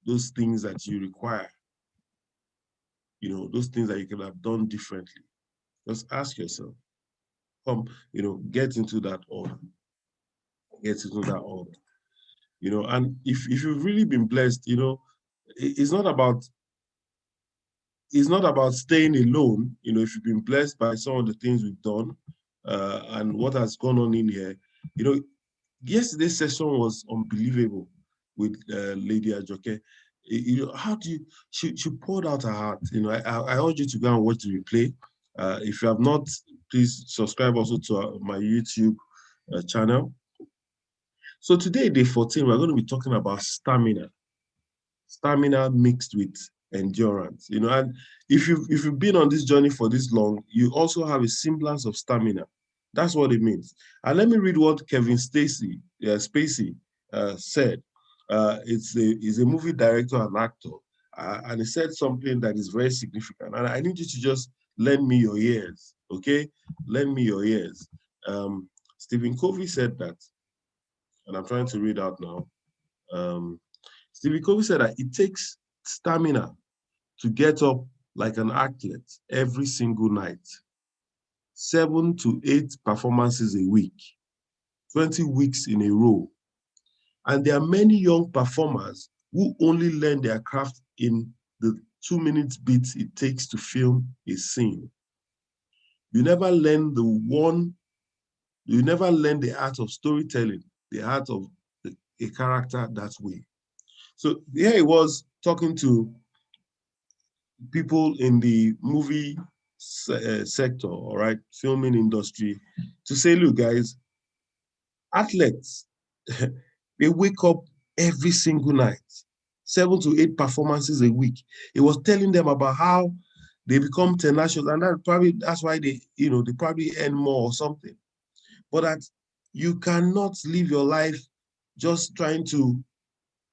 those things that you require, those things that you could have done differently. Just ask yourself, come, get into that order, get into that order. And if you've really been blessed, it's not about staying alone. If you've been blessed by some of the things we've done, and what has gone on in here, yesterday's session was unbelievable with Lady Ajoke. How do you? She poured out her heart. I urge you to go and watch the replay. If you have not, please subscribe also to my YouTube channel. So today, day 14, we're going to be talking about stamina. Stamina mixed with endurance. And if you've been on this journey for this long, you also have a semblance of stamina. That's what it means. And let me read what Kevin Spacey said. He's a movie director and actor, and he said something that is very significant. And I need you to just lend me your ears, okay? Lend me your ears. Stephen Covey said that, and I'm trying to read out now. Stephen Covey said that it takes stamina to get up like an athlete every single night, 7 to 8 performances a week, 20 weeks in a row. And there are many young performers who only learn their craft in the 2-minute beats it takes to film a scene. You never learn the art of storytelling, the art of a character that way. So here he was talking to people in the movie sector, all right, filming industry, to say, look, guys, athletes, they wake up every single night, 7 to 8 performances a week. He was telling them about how they become tenacious, and that's why they probably earn more or something. But that you cannot live your life just trying to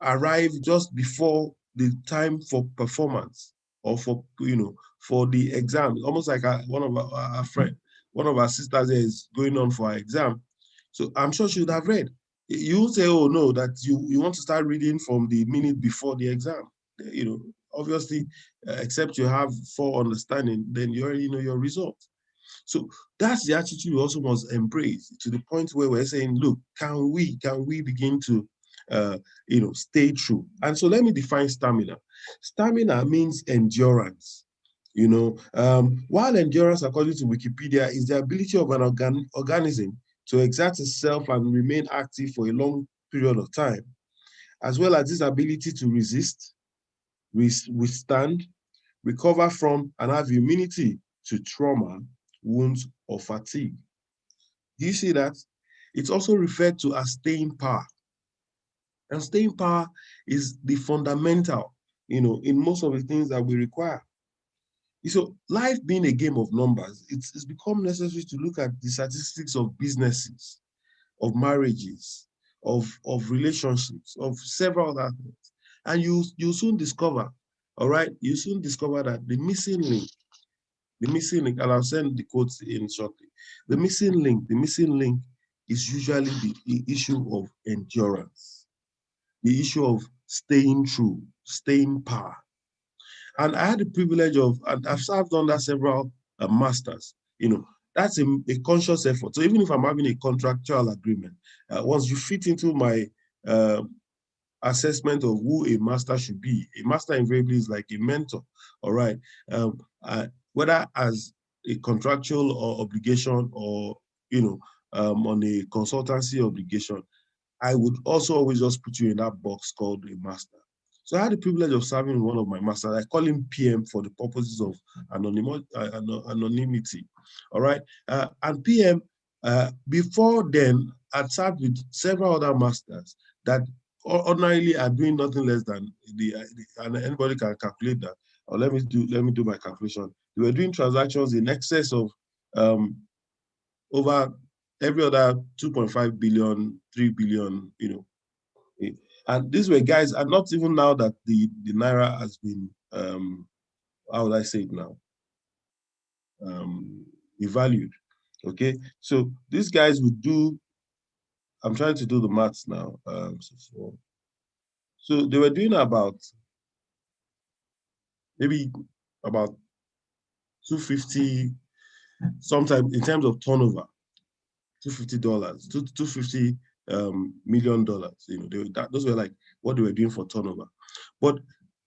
arrive just before the time for performance or for the exam. Almost like one of our sisters is going on for her exam. So I'm sure she would have read. You say, oh no, that you want to start reading from the minute before the exam. Obviously, except you have full understanding, then you already know your results. So that's the attitude we also must embrace, to the point where we're saying, look, can we begin to stay true? And so let me define stamina. Stamina means endurance. While endurance, according to Wikipedia, is the ability of an organism to exert itself and remain active for a long period of time, as well as this ability to resist, withstand, recover from, and have immunity to trauma, wounds, or fatigue. Do you see that? It's also referred to as staying power. And staying power is the fundamental, in most of the things that we require. So life being a game of numbers, it's become necessary to look at the statistics of businesses, of marriages, of relationships, of several other things. And you soon discover, all right, you soon discover that the missing link, and I'll send the quotes in shortly. The missing link is usually the issue of endurance, the issue of staying true, staying power. And I had the privilege of, and I've served under several masters, that's a conscious effort. So even if I'm having a contractual agreement, once you fit into my assessment of who a master should be, a master invariably is like a mentor, all right? Whether as a contractual or obligation or, on a consultancy obligation, I would also always just put you in that box called a master. So I had the privilege of serving one of my masters. I call him PM for the purposes of anonymity. All right. And PM, before then, I'd served with several other masters that ordinarily are doing nothing less than and anybody can calculate that. Or let me do my calculation. They were doing transactions in excess of over every other 2.5 billion, 3 billion, And these were guys, and not even now that the Naira has been, how would I say it now, devalued, okay? So these guys would do, I'm trying to do the maths now. So they were doing about maybe about 250, sometimes in terms of turnover, $250, $250 million. Those were like what they were doing for turnover. But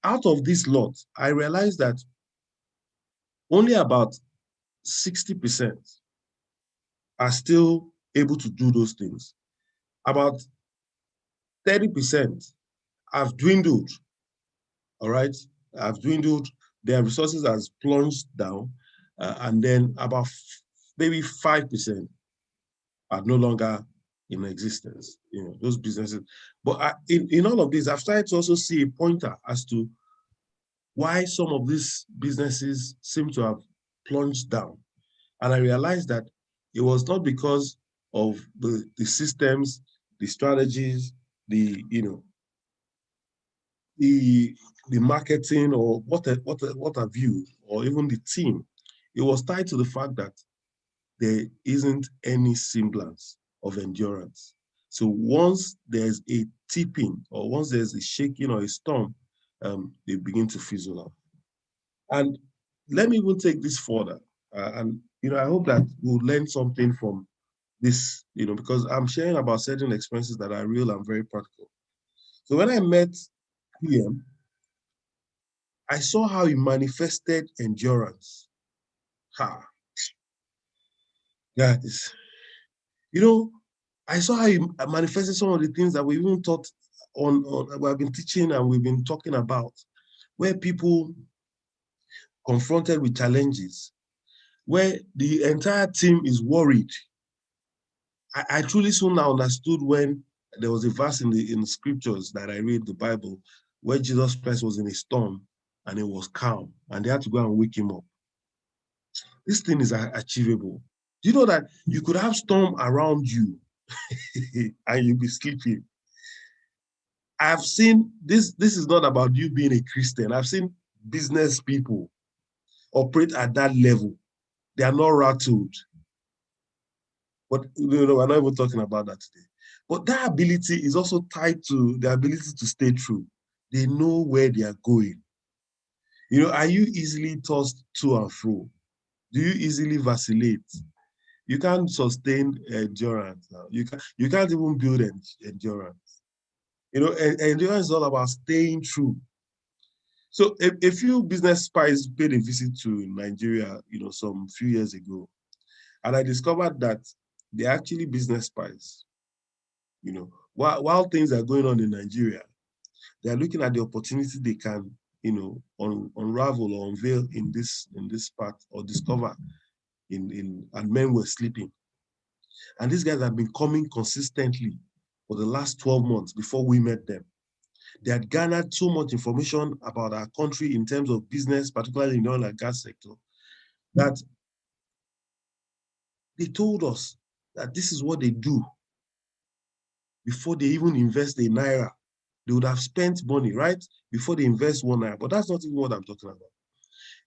out of this lot, I realized that only about 60% are still able to do those things. About 30% have dwindled, all right? Have dwindled, their resources has plunged down, and then about maybe 5% are no longer in existence, those businesses. But in all of this, I've started to also see a pointer as to why some of these businesses seem to have plunged down. And I realized that it was not because of the systems, the strategies, the the the marketing or what have you, or even the team. It was tied to the fact that there isn't any semblance of endurance. So once there's a tipping, or once there's a shaking or a storm, they begin to fizzle out. And let me even take this further. And I hope that we'll learn something from this, because I'm sharing about certain experiences that are real and very practical. So when I met PM, I saw how he manifested endurance. Ha, guys, I saw how he manifested some of the things that we even taught on we have been teaching and we've been talking about, where people confronted with challenges, where the entire team is worried. I truly soon now understood when there was a verse in the scriptures that I read, the Bible, where Jesus Christ was in a storm and it was calm and they had to go and wake him up. This thing is achievable. Do you know that you could have storm around you and you'll be sleeping? I've seen this is not about you being a Christian. I've seen business people operate at that level. They are not rattled. But we're not even talking about that today. But that ability is also tied to the ability to stay true. They know where they are going. Are you easily tossed to and fro? Do you easily vacillate? You can't sustain endurance now. You can't even build endurance. Endurance is all about staying true. So a few business spies paid a visit to Nigeria, some few years ago. And I discovered that they're actually business spies. While things are going on in Nigeria, they're looking at the opportunity they can, unravel or unveil in this part, or discover and men were sleeping. And these guys have been coming consistently for the last 12 months before we met them. They had garnered so much information about our country in terms of business, particularly in the oil and gas sector, that they told us that this is what they do before they even invest a naira. They would have spent money, right, before they invest 1 naira. But that's not even what I'm talking about.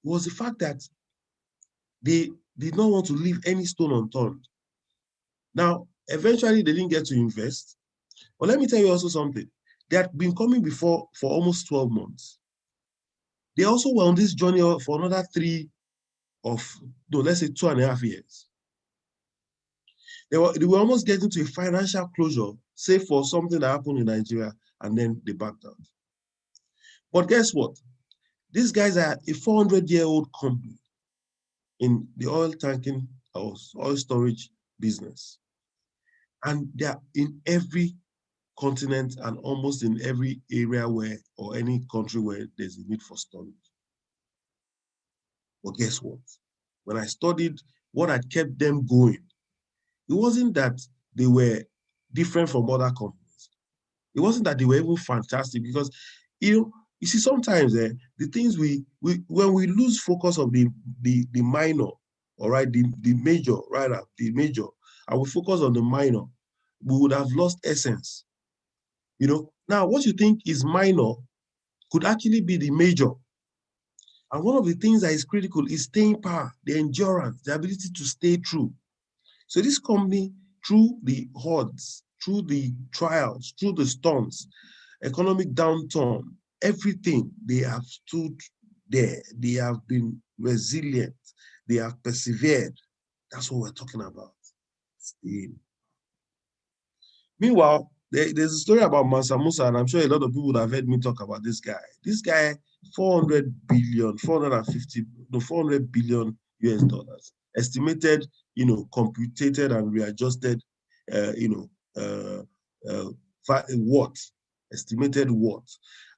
It was the fact that they did not want to leave any stone unturned. Now, eventually, they didn't get to invest. But let me tell you also something. They had been coming before for almost 12 months. They also were on this journey for another let's say 2.5 years. They were almost getting to a financial closure, save for something that happened in Nigeria, and then they backed out. But guess what? These guys are a 400-year-old company in the oil tanking or oil storage business. And they are in every continent and almost in every area or any country where there's a need for storage. But guess what? When I studied what had kept them going, it wasn't that they were different from other companies. It wasn't that they were even fantastic, because you see, sometimes the things when we lose focus of the minor, all right, the major, right, the major, and we focus on the minor, we would have lost essence. Now what you think is minor could actually be the major. And one of the things that is critical is staying power, the endurance, the ability to stay true. So this company, through the odds, through the trials, through the storms, economic downturn, everything, they have stood They have been resilient. They have persevered. That's what we're talking about. Meanwhile, there's a story about Mansa Musa, and I'm sure a lot of people would have heard me talk about this guy. This guy, 400 billion, 450, no, 400 billion US dollars, estimated, computed and readjusted, uh, you know, uh, uh, what, estimated what.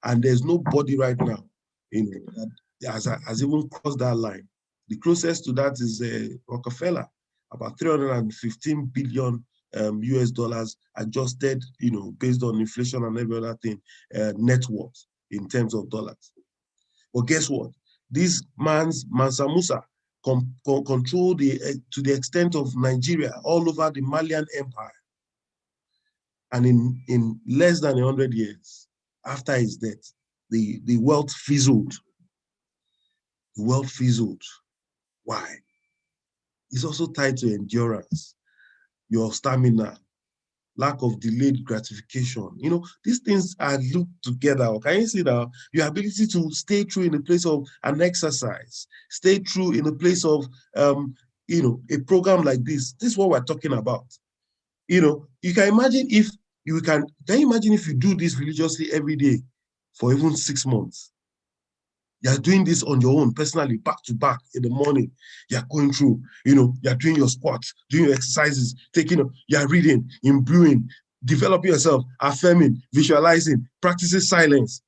And there's nobody right now, that has even crossed that line. The closest to that is Rockefeller, about 315 billion US dollars adjusted, based on inflation and every other thing, net worth in terms of dollars. But guess what? This Mansa Musa control to the extent of Nigeria, all over the Malian Empire. And in less than 100 years after his death, the wealth fizzled. The wealth fizzled. Why? It's also tied to endurance, your stamina, lack of delayed gratification. These things are looped together. Can you see that? Your ability to stay true in the place of an exercise, stay true in the place of, a program like this. This is what we're talking about. You can imagine if you do this religiously every day for even 6 months. You're doing this on your own, personally, back to back in the morning. You're going through, you're doing your squats, doing your exercises, you're reading, imbuing, developing yourself, affirming, visualizing, practicing silence.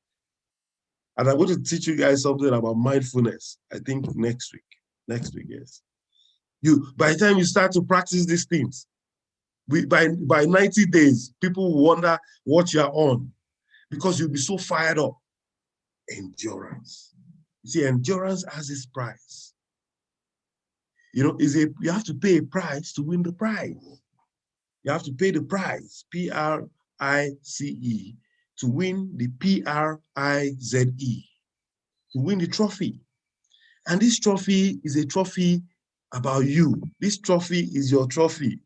And I'm going to teach you guys something about mindfulness, I think next week. Next week, yes. By the time you start to practice these things, by 90 days, people will wonder what you're on because you'll be so fired up. Endurance. You see, endurance has its price. You have to pay a price to win the prize. You have to pay the prize, Price, to win the Prize, to win the trophy. And this trophy is a trophy about you. This trophy is your trophy.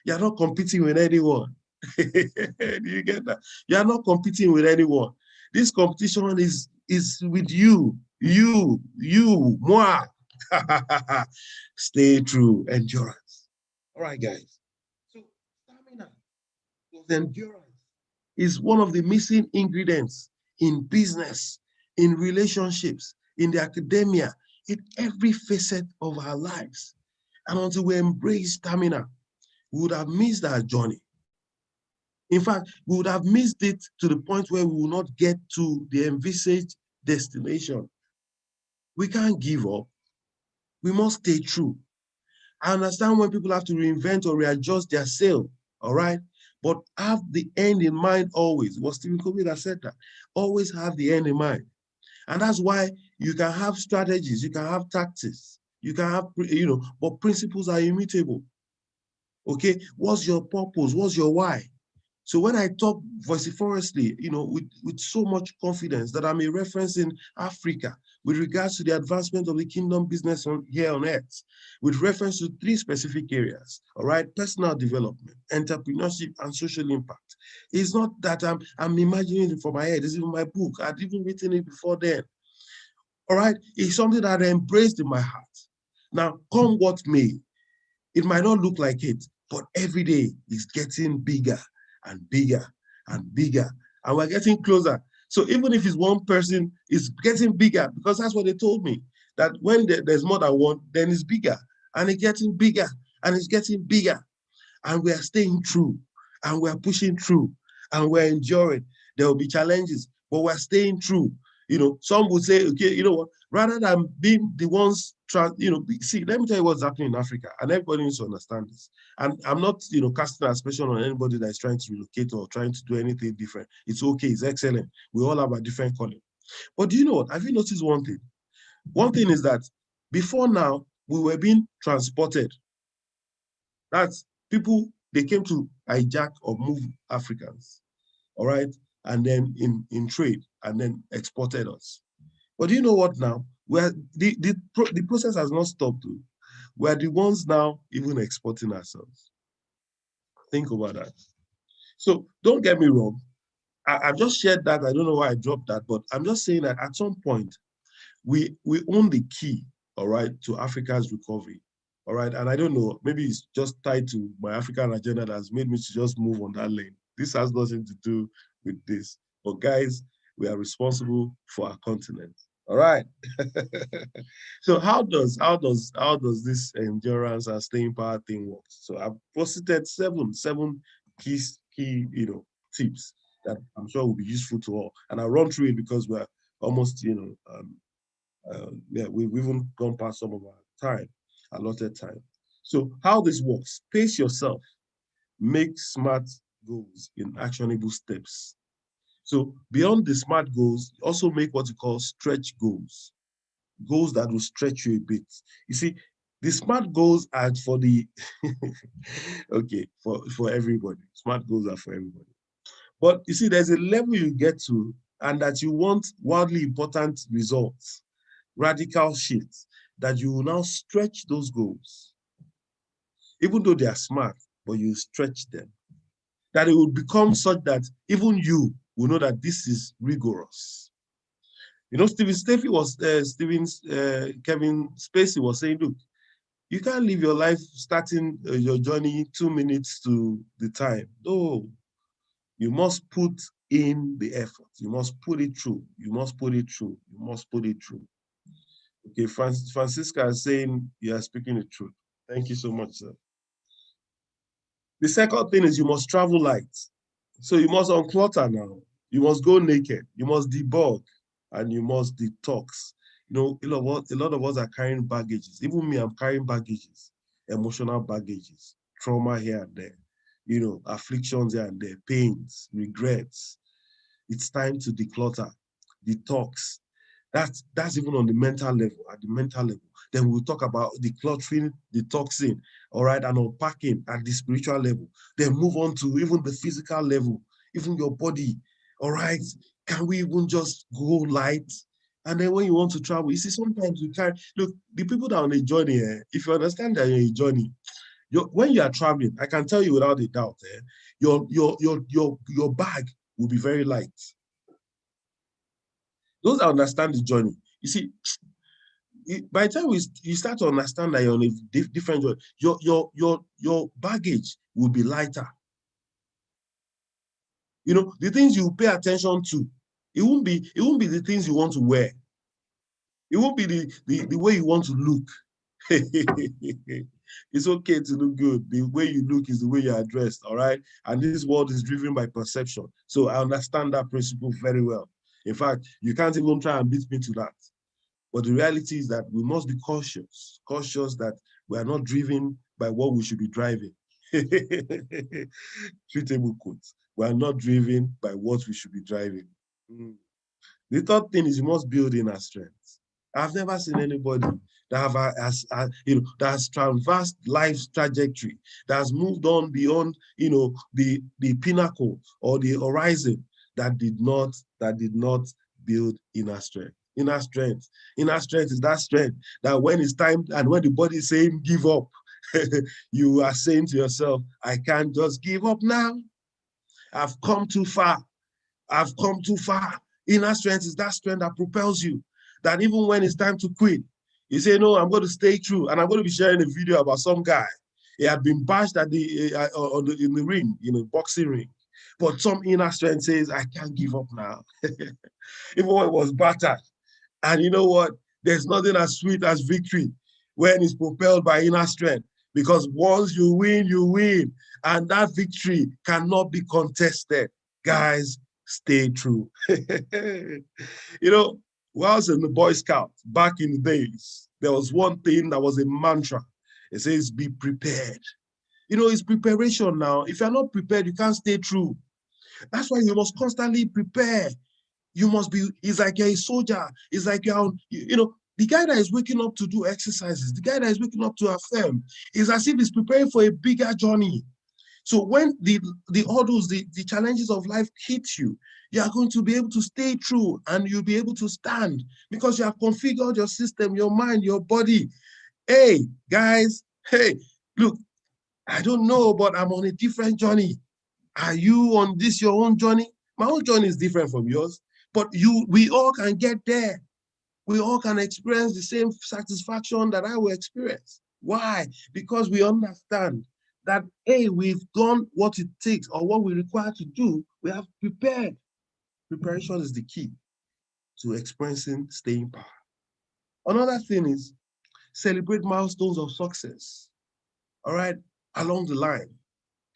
You're not competing with anyone. Do you get that? You're not competing with anyone. This competition is with you, moi. Stay true, endurance. All right, guys. So stamina, endurance is one of the missing ingredients in business, in relationships, in the academia, in every facet of our lives. And until we embrace stamina, we would have missed our journey. In fact, we would have missed it to the point where we will not get to the envisaged destination. We can't give up. We must stay true. I understand when people have to reinvent or readjust their sail, all right? But have the end in mind always. It was Stephen Covey that said that. Always have the end in mind. And that's why you can have strategies, you can have tactics, you can have, but principles are immutable. Okay? What's your purpose? What's your why? So when I talk vociferously, with so much confidence that I'm a reference in Africa with regards to the advancement of the kingdom business here on earth, with reference to 3 specific areas, all right? Personal development, entrepreneurship, and social impact. It's not that I'm imagining it from my head. It's in my book. I'd even written it before then. All right? It's something that I embraced in my heart. Now, come what may, it might not look like it, but every day it's getting bigger and bigger and bigger, and we're getting closer. So even if it's one person, it's getting bigger, because that's what they told me, that when there's more than one, then it's bigger, and it's getting bigger, and it's getting bigger, and we are staying true, and we're pushing through, and we're enduring. There will be challenges, but we're staying true. Some would say, okay, you know what, rather than being the ones, see, let me tell you what's happening in Africa, and everybody needs to understand this. And I'm not, casting aspersion on anybody that is trying to relocate or trying to do anything different. It's okay, it's excellent. We all have a different calling. But do you know what? Have you noticed one thing? One thing is that before now, we were being transported. That's people, they came to hijack or move Africans, all right? And then in trade, and then exported us. But do you know what now? The process has not stopped. We're the ones now even exporting ourselves. Think about that. So don't get me wrong. I've just shared that. I don't know why I dropped that, but I'm just saying that at some point, We own the key, all right, to Africa's recovery. All right. And I don't know, maybe it's just tied to my African agenda that has made me to just move on that lane. This has nothing to do with this. But guys, we are responsible for our continent. All right. So how does this endurance and staying power thing work? So I've posted seven key tips that I'm sure will be useful to all. And I'll run through it because we're almost yeah, we've even gone past some of our time, allotted time. So how this works, pace yourself, make smart goals in actionable steps. So beyond the smart goals, also make what you call stretch goals, goals that will stretch you a bit. You see, the smart goals are for the, okay, for everybody. Smart goals are for everybody. But you see, there's a level you get to and that you want wildly important results, radical shifts, that you will now stretch those goals, even though they are smart, but you stretch them. That it will become such that even you will know that this is rigorous. You know, Kevin Spacey was saying, look, you can't live your life starting your journey 2 minutes to the time. No, you must put in the effort. You must put it through. You must put it through. You must put it through. Okay, Francisca is saying you are speaking the truth. Thank you so much, sir. The second thing is you must travel light. So you must unclutter now. You must go naked. You must debug and you must detox. You know, a lot of us are carrying baggages. Even me, I'm carrying baggages, emotional baggages, trauma here and there, afflictions here and there, pains, regrets. It's time to declutter, detox. That's even on the mental level, at the mental level. Then we'll talk about decluttering, detoxing, all right, and unpacking at the spiritual level. Then move on to even the physical level, even your body, all right? Can we even just go light? And then when you want to travel, you see, sometimes you can't, look, the people that are on a journey, if you understand that you're on a journey, when you are traveling, I can tell you without a doubt, your bag will be very light. Those that understand the journey, you see, by the time you start to understand that you're on a different journey, your baggage will be lighter. You know, the things you pay attention to, it won't be the things you want to wear. It won't be the way you want to look. It's okay to look good. The way you look is the way you're dressed, all right? And this world is driven by perception. So I understand that principle very well. In fact, you can't even try and beat me to that. But the reality is that we must be cautious that we are not driven by what we should be driving. Treatable quotes. We are not driven by what we should be driving. Mm. The third thing is you must build inner strength. I've never seen anybody that that has traversed life's trajectory, that has moved on beyond, the pinnacle or the horizon that did not build inner strength. Inner strength. Inner strength is that strength that when it's time and when the body is saying give up, you are saying to yourself, I can't just give up now. I've come too far. I've come too far. Inner strength is that strength that propels you. That even when it's time to quit, you say, no, I'm going to stay true. And I'm going to be sharing a video about some guy. He had been bashed at in the ring, boxing ring. But some inner strength says, I can't give up now. Even when it was battered. And you know what? There's nothing as sweet as victory when it's propelled by inner strength. Because once you win, you win. And that victory cannot be contested. Guys, stay true. While I was in the Boy Scout back in the days, there was one thing that was a mantra. It says, be prepared. It's preparation now. If you're not prepared, you can't stay true. That's why you must constantly prepare. You must be, it's like you're a soldier. It's like the guy that is waking up to do exercises, the guy that is waking up to affirm, is as if he's preparing for a bigger journey. So when the hurdles, the challenges of life hit you, you are going to be able to stay true and you'll be able to stand because you have configured your system, your mind, your body. Hey, guys, hey, look, I don't know, but I'm on a different journey. Are you on your own journey? My own journey is different from yours, but we all can get there. we all can experience the same satisfaction that I will experience. Why? Because we understand that, hey, we've done what it takes or what we require to do. We have prepared. Preparation is the key to experiencing staying power. Another thing is celebrate milestones of success, all right, along the line.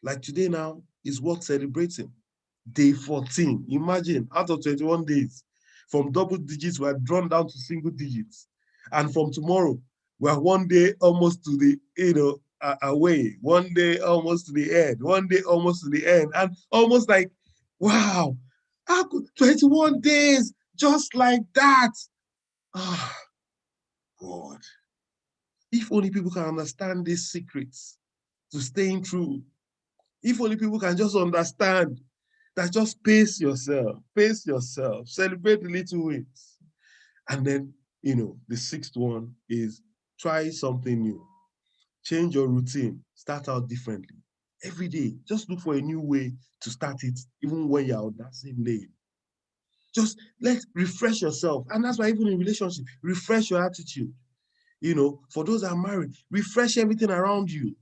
Like today now is worth celebrating. Day 14, imagine out of 21 days, from double digits, we are drawn down to single digits. And from tomorrow, we are one day almost to the, away, one day almost to the end, one day almost to the end. And almost like, wow, how could 21 days just like that? Ah, God. If only people can understand these secrets to staying true. If only people can just understand that, just pace yourself, celebrate the little wins. And then, the sixth one is try something new. Change your routine, start out differently. Every day, just look for a new way to start it, even when you're on that same lane. Just refresh yourself. And that's why even in relationship, refresh your attitude. For those that are married, refresh everything around you.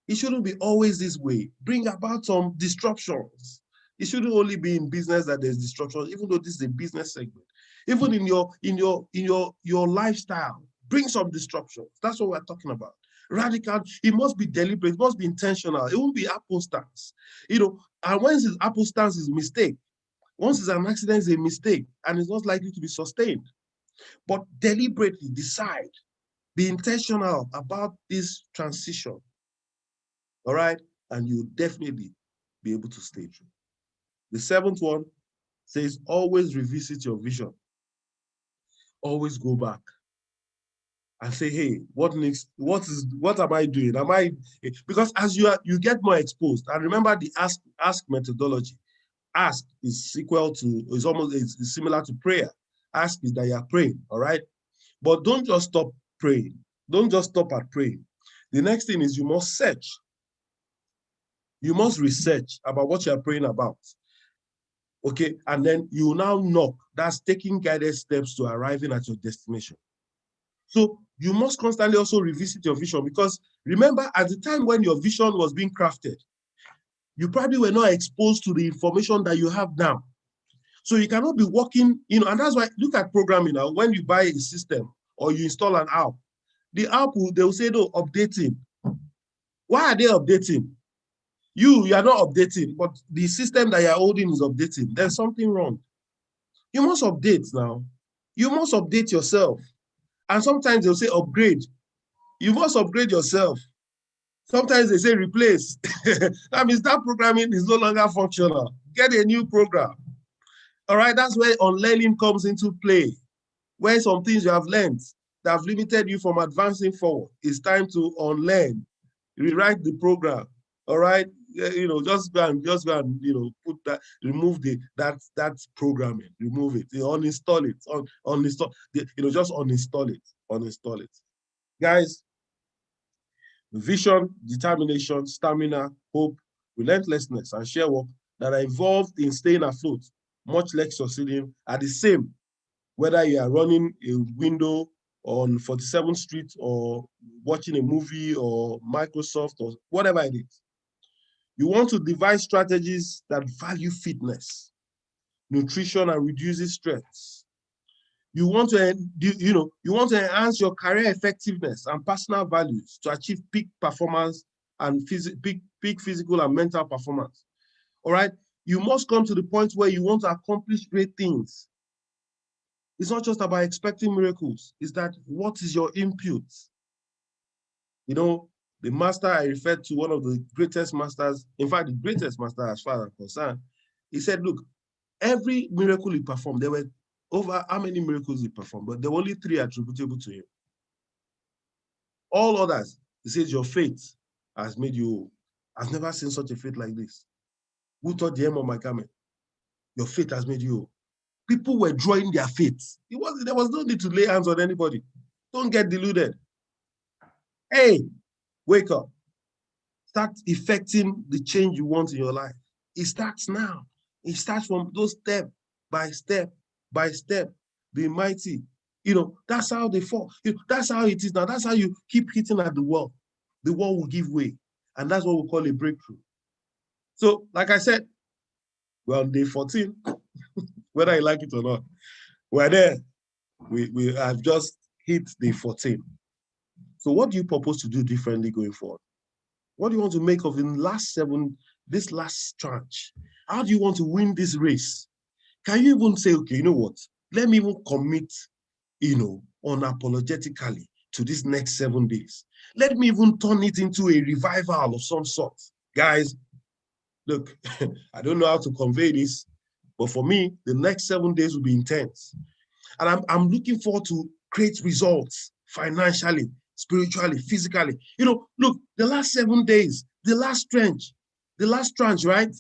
It shouldn't be always this way. Bring about some disruptions. It shouldn't only be in business that there's disruptions, even though this is a business segment. Even in your lifestyle, bring some disruptions. That's what we're talking about. Radical, it must be deliberate, it must be intentional. It won't be apple stance. And when it's apple stance is a mistake. Once it's an accident, it's a mistake, and it's not likely to be sustained. But deliberately decide, be intentional about this transition. All right? And you'll definitely be able to stay true. The seventh one says, always revisit your vision. Always go back and say, hey, what next? What am I doing? Because as you get more exposed, and remember the ask methodology. Ask is similar to prayer. Ask is that you're praying, all right? But don't just stop praying. Don't just stop at praying. The next thing is you must search. You must research about what you're praying about. Okay, and then you now knock. That's taking guided steps to arriving at your destination. So you must constantly also revisit your vision, because remember, at the time when your vision was being crafted, you probably were not exposed to the information that you have now. So you cannot be working, and that's why, look at programming now. When you buy a system or you install an app, the app, they will say, no, updating. Why are they updating? You are not updating, but the system that you're holding is updating. There's something wrong. You must update now. You must update yourself. And sometimes they'll say upgrade. You must upgrade yourself. Sometimes they say replace. That means that programming is no longer functional. Get a new program. All right, that's where unlearning comes into play. Where some things you have learned that have limited you from advancing forward, it's time to unlearn. Rewrite the program. All right, just go and put that, remove that programming, remove it, uninstall it, uninstall, just uninstall it. Guys, vision, determination, stamina, hope, relentlessness, and sheer work that are involved in staying afloat, much like succeeding, are the same, whether you are running a window on 47th Street or watching a movie or Microsoft or whatever it is. You want to devise strategies that value fitness, nutrition, and reduces stress. You want to enhance your career effectiveness and personal values to achieve peak performance and peak physical and mental performance. All right. You must come to the point where you want to accomplish great things. It's not just about expecting miracles. It's that, what is your input? The master I referred to, one of the greatest masters, in fact, the greatest master as far as I'm concerned, he said, look, every miracle he performed, there were over how many miracles he performed, but there were only 3 attributable to him. All others, he says, your faith has made you whole. I've never seen such a faith like this. Who taught the hem of my garment? Your faith has made you whole. People were drawing their faith. There was no need to lay hands on anybody. Don't get deluded. Hey, wake up. Start effecting the change you want in your life. It starts now. It starts from those step by step by step. Be mighty. That's how they fall. That's how it is now. That's how you keep hitting at the wall. The wall will give way. And that's what we call a breakthrough. So, like I said, we're on day 14, whether you like it or not. We're there. We have just hit day 14. So what do you propose to do differently going forward? What do you want to make of this last tranche? How do you want to win this race? Can you even say, okay, you know what? Let me even commit, unapologetically to these next 7 days. Let me even turn it into a revival of some sort. Guys, look, I don't know how to convey this, but for me, the next 7 days will be intense. And I'm looking forward to great results financially, spiritually, physically. Look, the last 7 days, the last tranche, right?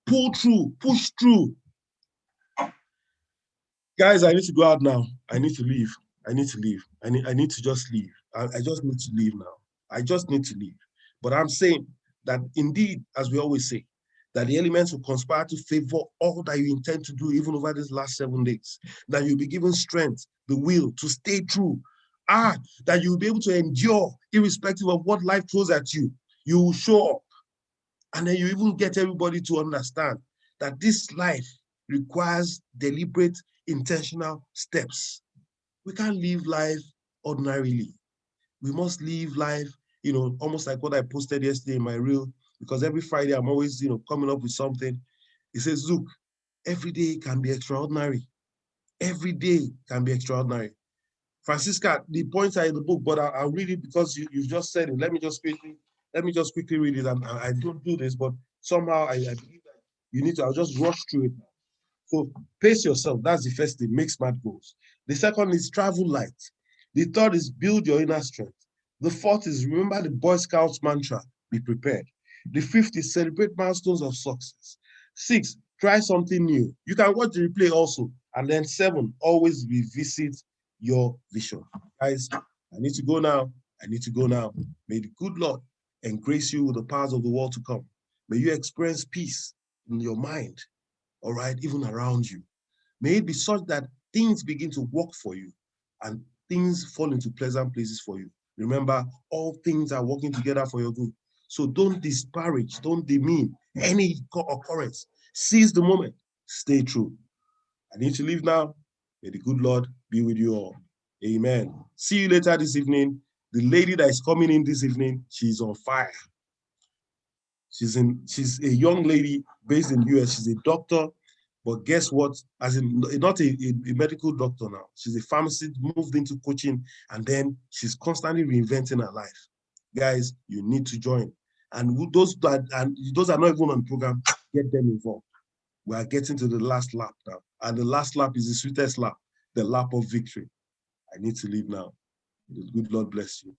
Pull through, push through. Guys, I need to go out now. I need to leave. I need to just leave. I just need to leave now. I just need to leave. But I'm saying that indeed, as we always say, that the elements will conspire to favor all that you intend to do, even over these last 7 days. That you'll be given strength, the will to stay true. That you'll be able to endure, irrespective of what life throws at you. You will show up. And then you even get everybody to understand that this life requires deliberate, intentional steps. We can't live life ordinarily. We must live life, almost like what I posted yesterday in my reel, because every Friday I'm always, coming up with something. It says, Zook, every day can be extraordinary. Every day can be extraordinary. Francisca, the points are in the book, but I'll read it because you've just said it. Let me just quickly read it. I don't do this, but somehow I believe that you need to. I'll just rush through it. So pace yourself. That's the first thing. Make smart goals. The second is travel light. The third is build your inner strength. The fourth is remember the Boy Scouts mantra, be prepared. The fifth is celebrate milestones of success. 6, try something new. You can watch the replay also. And then 7, always revisit your vision. Guys, I need to go now. May the good Lord grace you with the powers of the world to come. May you experience peace in your mind, all right, even around you. May it be such that things begin to work for you and things fall into pleasant places for you. Remember, all things are working together for your good. So don't disparage, don't demean any occurrence. Seize the moment. Stay true. I need to leave now. May the good Lord be with you all. Amen. See you later this evening. The lady that is coming in this evening, she's on fire. She's a young lady based in the US. She's a doctor, but guess what? As in, not a medical doctor now. She's a pharmacist, moved into coaching, and then she's constantly reinventing her life. Guys, you need to join. And those are not even on the program, get them involved. We are getting to the last lap now. And the last lap is the sweetest lap, the lap of victory. I need to leave now. The good Lord bless you.